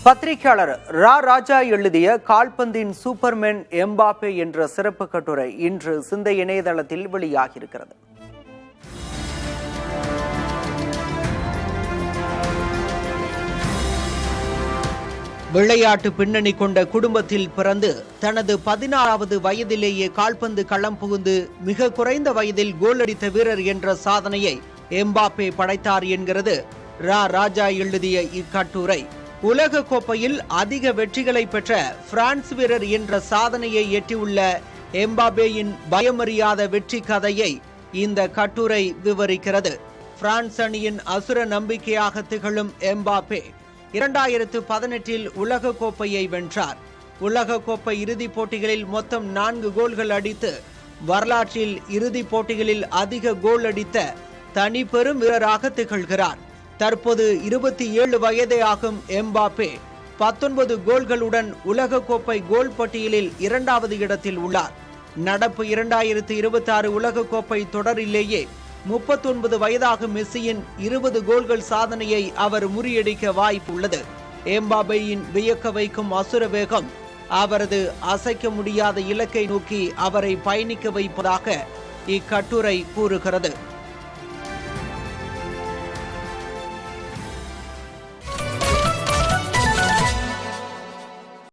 பத்திரிகையாளர் ரா ராஜா எழுதிய கால்பந்தின் Superman Mbappe என்ற சிறப்பு கட்டுரை இன்று சிந்தை இணையதளத்தில் வெளியாகியிருக்கிறது. விளையாட்டு பின்னணி கொண்ட குடும்பத்தில் பிறந்து தனது 16வது வயதிலேயே கால்பந்து களம் புகுந்து மிக குறைந்த வயதில் கோல் அடித்த வீரர் என்ற சாதனையை எம்பாப்பே படைத்தார் என்கிறது ரா ராஜா எழுதிய இக்கட்டுரை. உலக கோப்பையில் அதிக வெற்றிகளை பெற்ற பிரான்ஸ் வீரர் என்ற சாதனையை எட்டியுள்ள எம்பாப்பேயின் பயமறியாத வெற்றி கதையை இந்த கட்டுரை விவரிக்கிறது. பிரான்ஸ் அணியின் அசுர நம்பிக்கையாக திகழும் எம்பாப்பே 2018 உலக கோப்பையை வென்றார். உலக கோப்பை இறுதிப் போட்டிகளில் மொத்தம் 4 கோல்கள் அடித்து வரலாற்றில் இறுதிப் போட்டிகளில் அதிக கோல் அடித்த தனி பெரும் வீரராக திகழ்கிறார். தற்போது 27 வயதே ஆகும் எம்பாப்பே 19 கோல்களுடன் உலக கோப்பை கோல் பட்டியலில் 2வது இடத்தில் உள்ளார். நடப்பு 2026 உலக கோப்பை தொடரிலேயே 39 வயதாகும் மெஸ்ஸியின் 20 கோல்கள் சாதனையை அவர் முறியடிக்க வாய்ப்பு உள்ளது. எம்பாப்பேயின் வியக்க வைக்கும் அசுர வேகம் அவரது அசைக்க முடியாத இலக்கை நோக்கி அவரை பயணிக்க வைப்பதாக இக்கட்டுரை கூறுகிறது.